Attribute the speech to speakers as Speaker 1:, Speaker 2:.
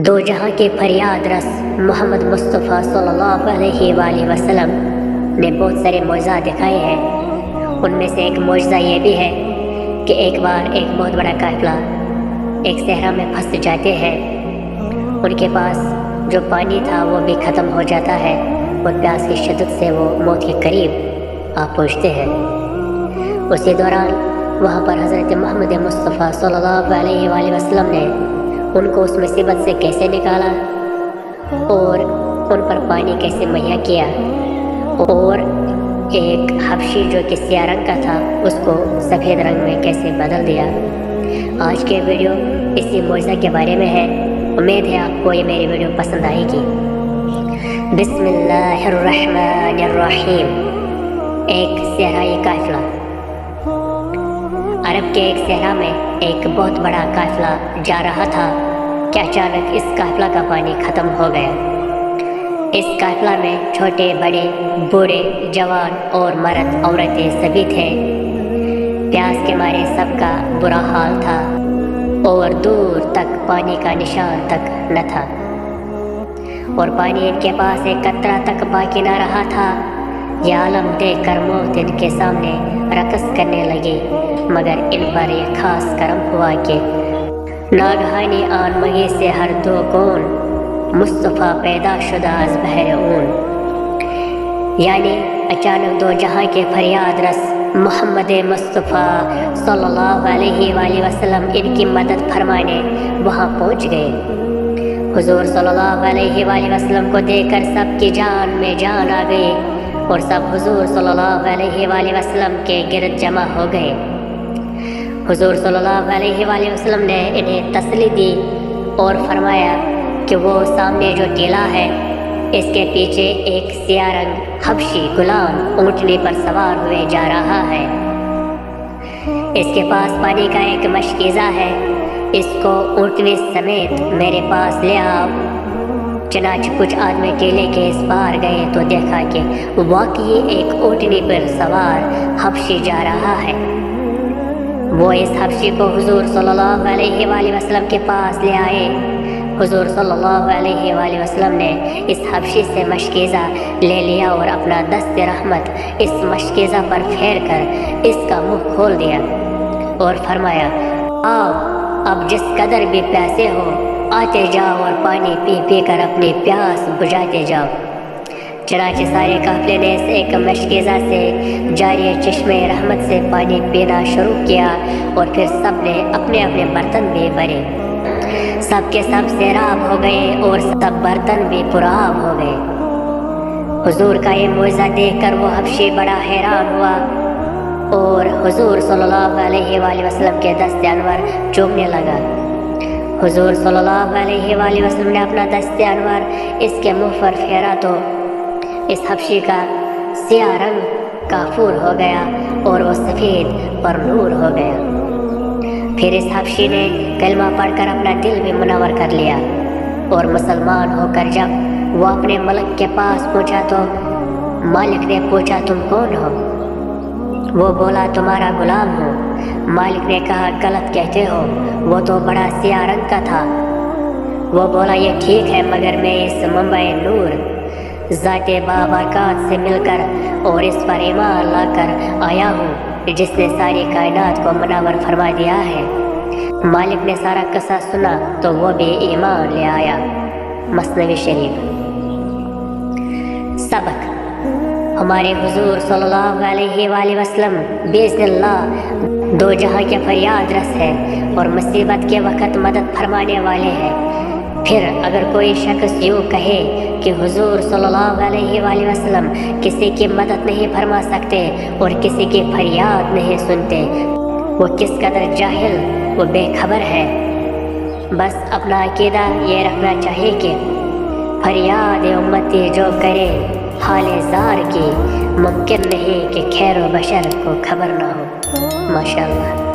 Speaker 1: دو جہاں کے فریاد رس محمد مصطفیٰ صلی اللہ علیہ وآلہ وسلم نے بہت سارے معجزات دکھائے ہیں۔ ان میں سے ایک معجزہ یہ بھی ہے کہ ایک بار ایک بہت بڑا قافلہ ایک صحرا میں پھنس جاتے ہیں۔ ان کے پاس جو پانی تھا وہ بھی ختم ہو جاتا ہے اور پیاس کی شدت سے وہ موت کے قریب آ پہنچتے ہیں۔ اسی دوران وہاں پر حضرت محمد مصطفیٰ صلی اللہ علیہ وآلہ وسلم نے ان کو اس مصیبت سے کیسے نکالا اور ان پر پانی کیسے مہیا کیا، اور ایک حبشی جو کہ سیاہ رنگ کا تھا اس کو سفید رنگ میں کیسے بدل دیا۔ آج کے ویڈیو اسی معجزہ کے بارے میں ہے۔ امید ہے آپ کو یہ میری ویڈیو پسند آئے گی۔ بسم اللہ الرحمن الرحیم۔ ایک صحرائی قافلہ۔ عرب کے ایک صحرا میں ایک بہت بڑا قافلہ جا رہا تھا کہ اچانک اس قافلہ کا پانی ختم ہو گیا۔ اس قافلہ میں چھوٹے بڑے بوڑھے جوان اور مرد عورتیں سبھی تھے۔ پیاس کے مارے سب کا برا حال تھا اور دور تک پانی کا نشان تک نہ تھا، اور پانی ان کے پاس ایک قطرہ تک باقی نہ رہا تھا۔ یہ عالم دیکھ کر موت ان کے سامنے رقص کرنے لگی، مگر ان پر یہ خاص کرم ہوا کہ ناگہانی آن مگی سے ہر دو کون مصطفیٰ پیدا شدہ از بحر اون، یعنی اچانک دو جہاں کے فریاد رس محمد مصطفیٰ صلی اللہ علیہ وآلہ وسلم ان کی مدد فرمانے وہاں پہنچ گئے۔ حضور صلی اللہ علیہ وآلہ وسلم کو دیکھ کر سب کی جان میں جان آ گئی اور سب حضور صلی اللہ علیہ وآلہ وسلم کے گرد جمع ہو گئے۔ حضور صلی اللہ علیہ وآلہ وسلم نے انہیں تسلی دی اور فرمایا کہ وہ سامنے جو ٹیلا ہے اس کے پیچھے ایک سیاہ رنگ حبشی غلام اونٹنی پر سوار ہوئے جا رہا ہے۔ اس کے پاس پانی کا ایک مشکیزہ ہے، اس کو اونٹنی سمیت میرے پاس لے آؤ۔ چنانچہ کچھ آدمی ٹیلے کے اس پار گئے تو دیکھا کہ واقعی ایک اونٹنی پر سوار حبشی جا رہا ہے۔ وہ اس حبشی کو حضور صلی اللہ علیہ وآلہ وسلم کے پاس لے آئے۔ حضور صلی اللہ علیہ وآلہ وسلم نے اس حبشی سے مشکیزہ لے لیا اور اپنا دست رحمت اس مشکیزہ پر پھیر کر اس کا منہ کھول دیا اور فرمایا، آؤ اب جس قدر بھی پیاسے ہو آتے جاؤ اور پانی پی پی کر اپنی پیاس بجھاتے جاؤ۔ چنانچہ سارے قافلے نے اس ایک مشکیزہ سے جاری چشمے رحمت سے پانی پینا شروع کیا، اور پھر سب نے اپنے اپنے برتن بھی بھرے۔ سب کے سب سیراب ہو گئے اور سب برتن بھی پرآب ہو گئے۔ حضور کا یہ معجزہ دیکھ کر وہ حبشی بڑا حیران ہوا اور حضور صلی اللہ علیہ وآلہ وسلم کے دست انور چومنے لگا۔ حضور صلی اللہ علیہ وآلہ وسلم نے اپنا دست انور اس کے منہ پر پھیرا تو اس حبشی کا سیاہ رنگ کافور ہو گیا اور وہ سفید پر نور ہو گیا۔ پھر اس حبشی نے کلمہ پڑھ کر اپنا دل بھی منور کر لیا، اور مسلمان ہو کر جب وہ اپنے ملک کے پاس پہنچا تو مالک نے پوچھا، تم کون ہو؟ وہ بولا، تمہارا غلام ہوں۔ مالک نے کہا، غلط کہتے ہو، وہ تو بڑا سیاہ رنگ کا تھا۔ وہ بولا، یہ ٹھیک ہے، مگر میں اس منبع نور ذات بابرکات سے مل کر اور اس پر ایمان لا کر آیا ہوں جس نے ساری کائنات کو منور فرما دیا ہے۔ مالک نے سارا قصہ سنا تو وہ بھی ایمان لے آیا۔ مثنوی شریف۔ سبق: ہمارے حضور صلی اللہ علیہ وآلہ وسلم باذن اللہ دو جہاں کے فریاد رس ہے اور مصیبت کے وقت مدد فرمانے والے ہیں۔ پھر اگر کوئی شخص یوں کہے کہ حضور صلی اللہ علیہ وآلہ وسلم کسی کی مدد نہیں فرما سکتے اور کسی کی فریاد نہیں سنتے، وہ کس قدر جاہل و بے خبر ہے۔ بس اپنا عقیدہ یہ رکھنا چاہیے کہ فریاد امتی جو کرے حال زار کی، ممکن نہیں کہ خیر و بشر کو خبر نہ ہو۔ ماشاءاللہ۔